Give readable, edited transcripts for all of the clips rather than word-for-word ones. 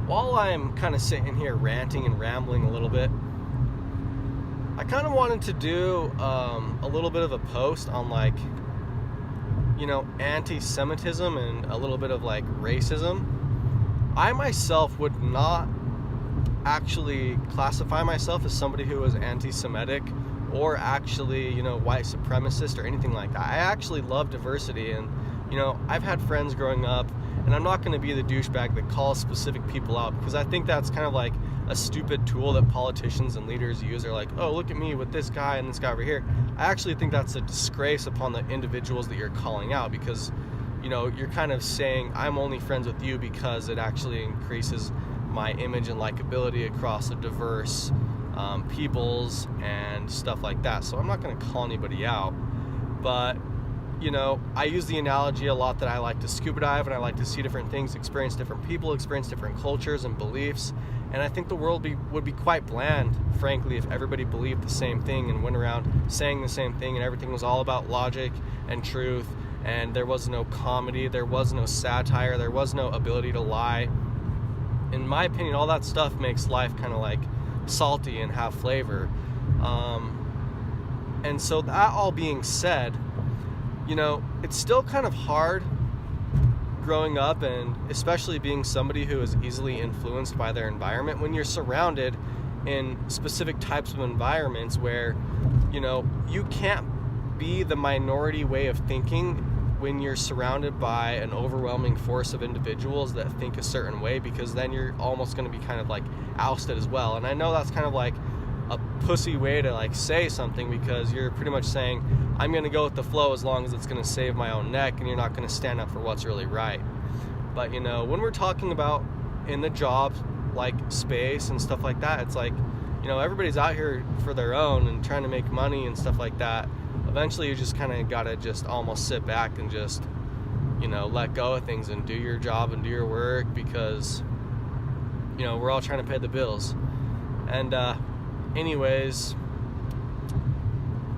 while I'm kind of sitting here ranting and rambling a little bit, I kind of wanted to do a little bit of a post on anti-Semitism and a little bit of racism. I myself would not actually classify myself as somebody who is anti-Semitic or actually, white supremacist or anything like that. I actually love diversity, and, I've had friends growing up, and I'm not going to be the douchebag that calls specific people out, because I think that's kind of like a stupid tool that politicians and leaders use. They're like, oh, look at me with this guy and this guy over here. I actually think that's a disgrace upon the individuals that you're calling out, because, you're kind of saying I'm only friends with you because it actually increases my image and likability across a diverse peoples and stuff like that. So I'm not going to call anybody out, but I use the analogy a lot that I like to scuba dive and I like to see different things, experience different people, experience different cultures and beliefs. And I think the world would be quite bland, frankly, if everybody believed the same thing and went around saying the same thing and everything was all about logic and truth, and there was no comedy, there was no satire, there was no ability to lie. In my opinion, all that stuff makes life kind of salty and have flavor. And so that all being said, it's still kind of hard growing up, and especially being somebody who is easily influenced by their environment, when you're surrounded in specific types of environments where, you can't be the minority way of thinking when you're surrounded by an overwhelming force of individuals that think a certain way, because then you're almost going to be kind of ousted as well. And I know that's kind of a pussy way to say something, because you're pretty much saying I'm going to go with the flow as long as it's going to save my own neck, and you're not going to stand up for what's really right. But when we're talking about in the job space and stuff like that, it's everybody's out here for their own and trying to make money and stuff like that. Eventually you just kind of got to just almost sit back and just let go of things and do your job and do your work, because we're all trying to pay the bills. And anyways,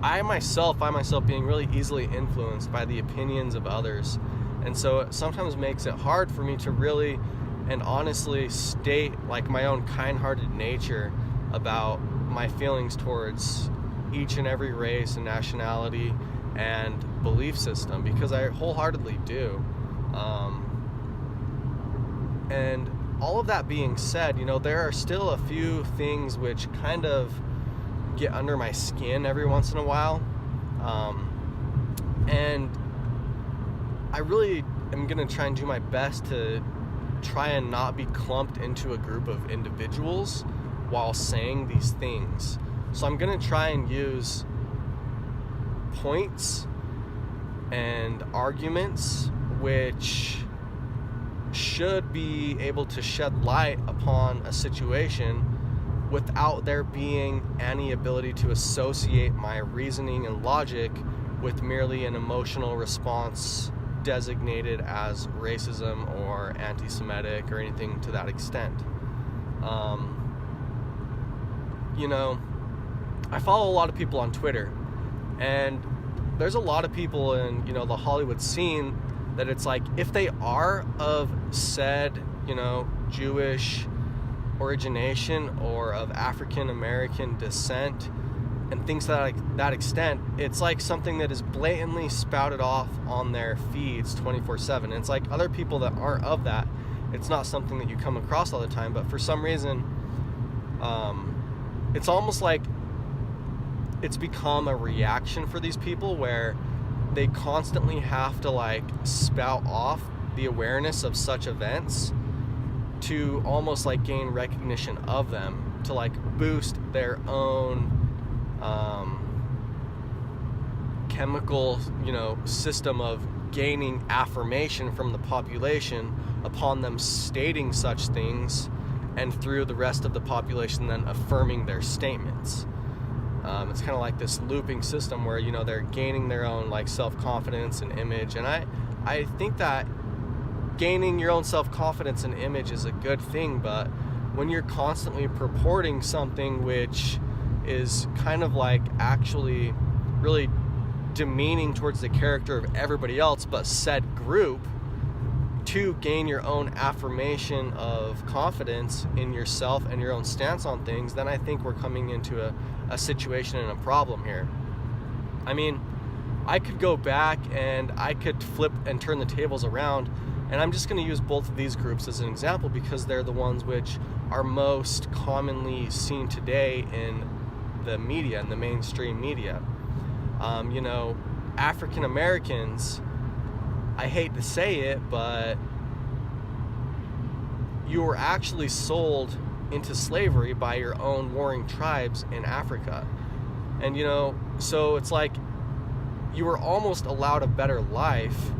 I myself being really easily influenced by the opinions of others, and so it sometimes makes it hard for me to really and honestly state my own kind-hearted nature about my feelings towards each and every race and nationality and belief system, because I wholeheartedly do. And all of that being said, there are still a few things which kind of get under my skin every once in a while, and I really am going to try and do my best to try and not be clumped into a group of individuals while saying these things. So I'm going to try and use points and arguments which should be able to shed light upon a situation without there being any ability to associate my reasoning and logic with merely an emotional response designated as racism or anti-Semitic or anything to that extent. I follow a lot of people on Twitter, and there's a lot of people in, the Hollywood scene that it's if they are of said, Jewish origination or of African American descent and things to that extent, it's something that is blatantly spouted off on their feeds 24/7. It's other people that aren't of that, it's not something that you come across all the time, but for some reason, it's almost it's become a reaction for these people where they constantly have to spout off the awareness of such events to almost gain recognition of them, to boost their own chemical system of gaining affirmation from the population upon them stating such things, and through the rest of the population then affirming their statements. It's kind of this looping system where they're gaining their own self-confidence and image, and I think that gaining your own self-confidence and image is a good thing, but when you're constantly purporting something which is kind of actually really demeaning towards the character of everybody else but said group, to gain your own affirmation of confidence in yourself and your own stance on things, then I think we're coming into a situation and a problem here. I mean, I could go back and I could flip and turn the tables around, and I'm just going to use both of these groups as an example because they're the ones which are most commonly seen today in the media, in the mainstream media. African Americans, I hate to say it, but you were actually sold into slavery by your own warring tribes in Africa. And, so it's like you were almost allowed a better life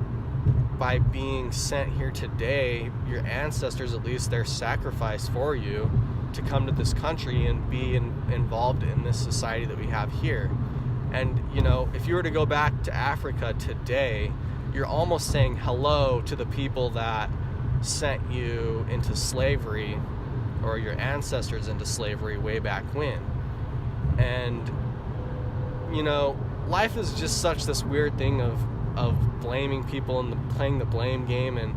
by being sent here today. Your ancestors, at least, their sacrifice for you to come to this country and be involved in this society that we have here. And, if you were to go back to Africa today, you're almost saying hello to the people that sent you into slavery, or your ancestors into slavery way back when. And, life is just such this weird thing of blaming people and playing the blame game. And,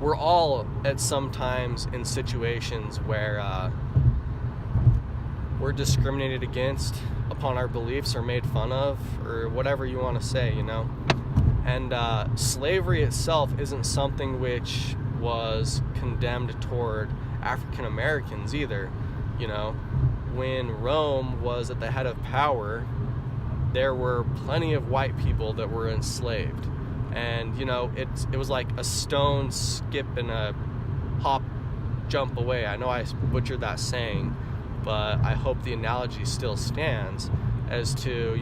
we're all at some times in situations where we're discriminated against upon our beliefs or made fun of, or whatever you want to say, And slavery itself isn't something which was condemned toward African Americans either. When Rome was at the head of power, there were plenty of white people that were enslaved. And, it was like a stone skip and a hop jump away. I know I butchered that saying, but I hope the analogy still stands as to,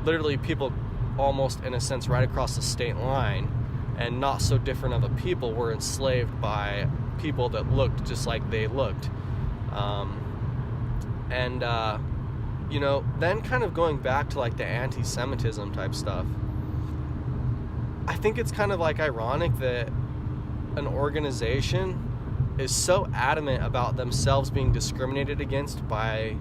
literally people almost in a sense right across the state line, and not so different of a people, were enslaved by people that looked just like they looked. Then kind of going back to like the anti-Semitism type stuff, I think it's kind of like ironic that an organization is so adamant about themselves being discriminated against by,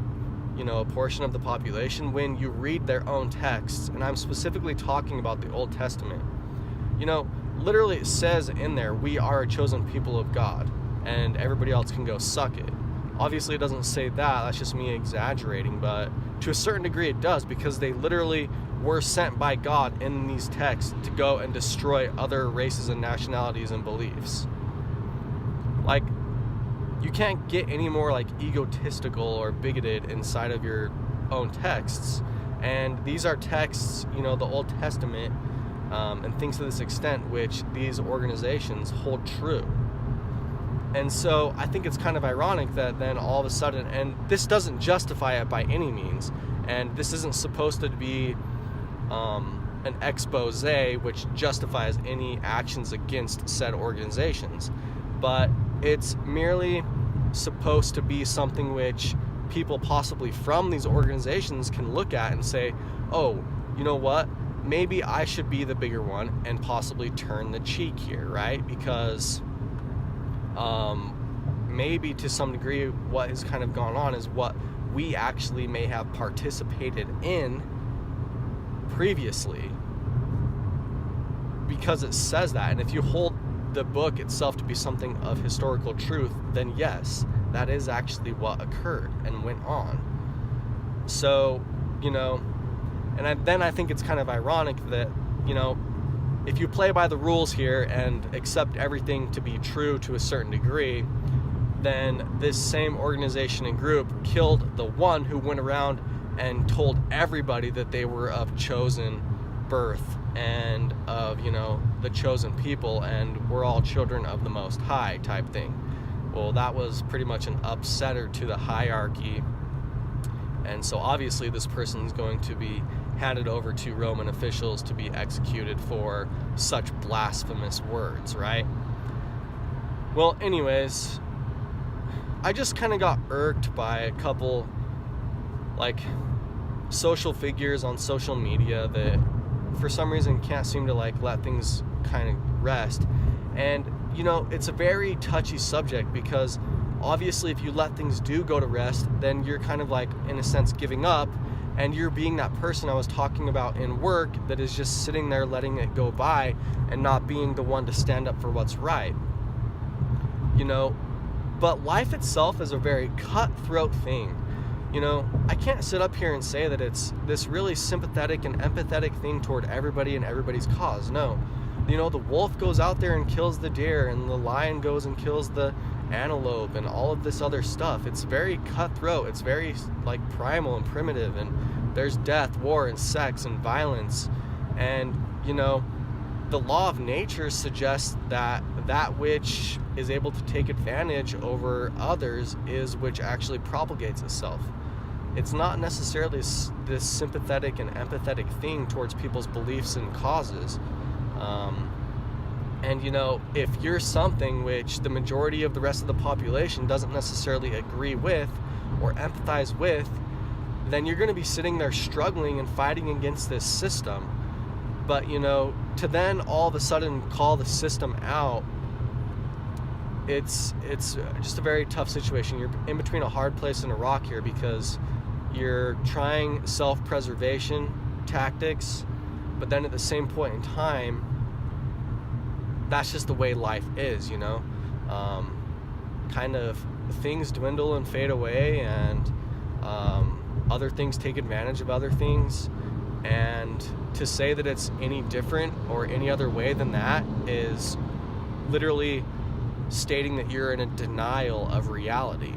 a portion of the population, when you read their own texts, and I'm specifically talking about the Old Testament. Literally it says in there, we are a chosen people of God, and everybody else can go suck it. Obviously it doesn't say that's just me exaggerating, but to a certain degree it does, because they literally were sent by God in these texts to go and destroy other races and nationalities and beliefs. Like, you can't get any more like egotistical or bigoted inside of your own texts. And these are texts, the Old Testament, and things to this extent, which these organizations hold true. And so I think it's kind of ironic that then all of a sudden, and this doesn't justify it by any means, and this isn't supposed to be an expose which justifies any actions against said organizations, but it's merely supposed to be something which people possibly from these organizations can look at and say, oh, you know what, maybe I should be the bigger one and possibly turn the cheek here, right? Because maybe to some degree what has kind of gone on is what we actually may have participated in previously, because it says that. And if you hold the book itself to be something of historical truth, then yes, that is actually what occurred and went on. So, then I think it's kind of ironic that, if you play by the rules here and accept everything to be true to a certain degree, then this same organization and group killed the one who went around and told everybody that they were of chosen birth and of, the chosen people, and we're all children of the Most High type thing. Well, that was pretty much an upsetter to the hierarchy, and so obviously this person's going to be handed over to Roman officials to be executed for such blasphemous words, right? Well, anyways, I just kind of got irked by a couple social figures on social media that for some reason can't seem to let things kind of rest. And it's a very touchy subject, because obviously if you let things do go to rest, then you're kind of in a sense giving up, and you're being that person I was talking about in work that is just sitting there letting it go by and not being the one to stand up for what's right. But life itself is a very cutthroat thing. I can't sit up here and say that it's this really sympathetic and empathetic thing toward everybody and everybody's cause. No. The wolf goes out there and kills the deer, and the lion goes and kills the antelope, and all of this other stuff. It's very cutthroat. It's very primal and primitive, and there's death, war, and sex, and violence. And the law of nature suggests that which is able to take advantage over others is which actually propagates itself. It's not necessarily this sympathetic and empathetic thing towards people's beliefs and causes. If you're something which the majority of the rest of the population doesn't necessarily agree with or empathize with, then you're going to be sitting there struggling and fighting against this system. But, to then all of a sudden call the system out, it's just a very tough situation. You're in between a hard place and a rock here, because you're trying self-preservation tactics, but then at the same point in time, that's just the way life is, kind of things dwindle and fade away, and other things take advantage of other things. And to say that it's any different or any other way than that is literally stating that you're in a denial of reality.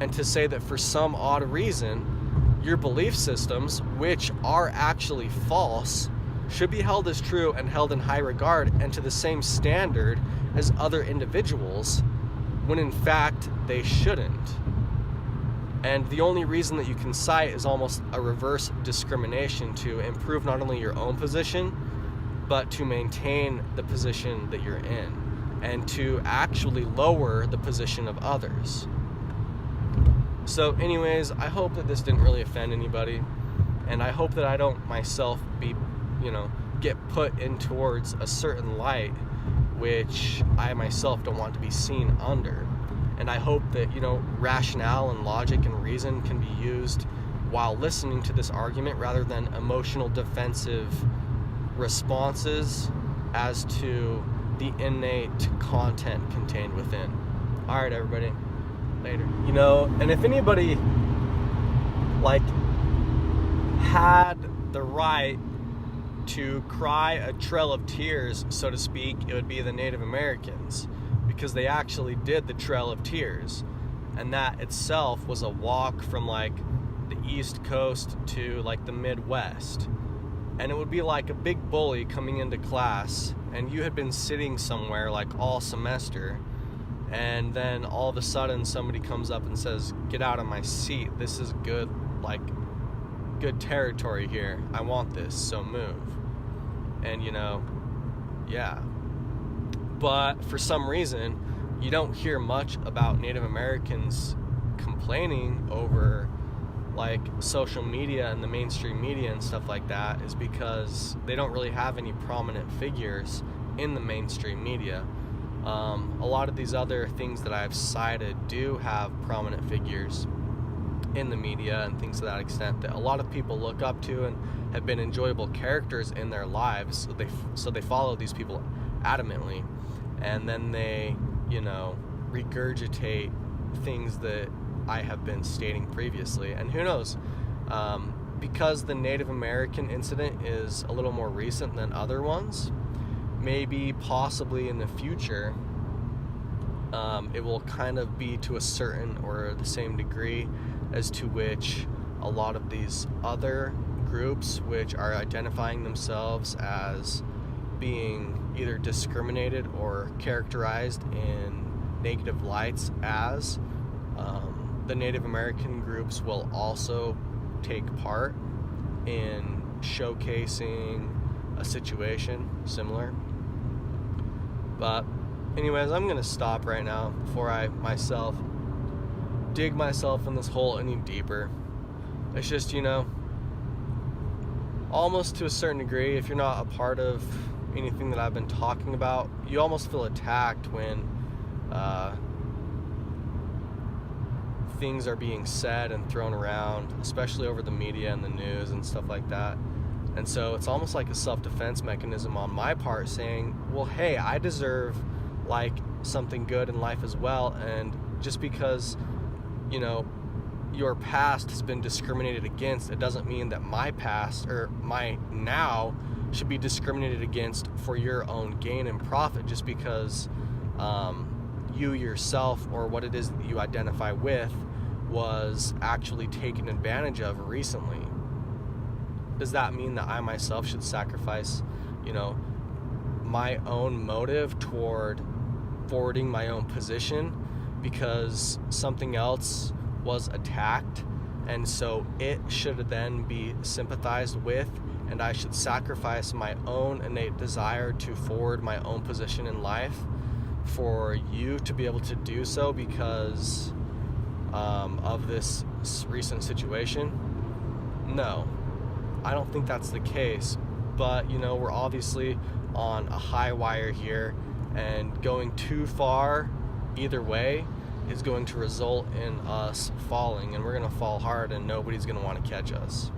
And to say that for some odd reason, your belief systems, which are actually false, should be held as true and held in high regard and to the same standard as other individuals, when in fact they shouldn't. And the only reason that you can cite is almost a reverse discrimination to improve not only your own position, but to maintain the position that you're in, and to actually lower the position of others. So anyways, I hope that this didn't really offend anybody, and I hope that I don't myself get put in towards a certain light which I myself don't want to be seen under. And I hope that, rationale and logic and reason can be used while listening to this argument, rather than emotional defensive responses as to the innate content contained within. All right, everybody. Later. And if anybody had the right to cry a trail of tears, so to speak, it would be the Native Americans, because they actually did the Trail of Tears, and that itself was a walk from the East Coast to the Midwest. And it would be like a big bully coming into class, and you had been sitting somewhere all semester, and then all of a sudden somebody comes up and says, "Get out of my seat, this is good territory here, I want this, so move." And yeah. But for some reason, you don't hear much about Native Americans complaining over social media and the mainstream media and stuff like that, is because they don't really have any prominent figures in the mainstream media. A lot of these other things that I've cited do have prominent figures in the media and things to that extent that a lot of people look up to and have been enjoyable characters in their lives, so they follow these people adamantly, and then they regurgitate things that I have been stating previously. And who knows, because the Native American incident is a little more recent than other ones, maybe possibly in the future it will kind of be to a certain or the same degree as to which a lot of these other groups which are identifying themselves as being either discriminated or characterized in negative lights as the Native American groups will also take part in showcasing a situation similar. But anyways, I'm gonna stop right now before I myself dig myself in this hole any deeper. It's just, almost to a certain degree, if you're not a part of anything that I've been talking about, you almost feel attacked when things are being said and thrown around, especially over the media and the news and stuff like that. And so it's almost like a self-defense mechanism on my part, saying, well, hey, I deserve like something good in life as well. And just because, you know, your past has been discriminated against, it doesn't mean that my past or my now should be discriminated against for your own gain and profit, just because you yourself, or what it is that you identify with, was actually taken advantage of recently. Does that mean that I myself should sacrifice, you know, my own motive toward forwarding my own position because something else was attacked, and so it should then be sympathized with, and I should sacrifice my own innate desire to forward my own position in life for you to be able to do so because of this recent situation? No, I don't think that's the case. But, you know, we're obviously on a high wire here, and going too far either way is going to result in us falling, and we're going to fall hard, and nobody's going to want to catch us.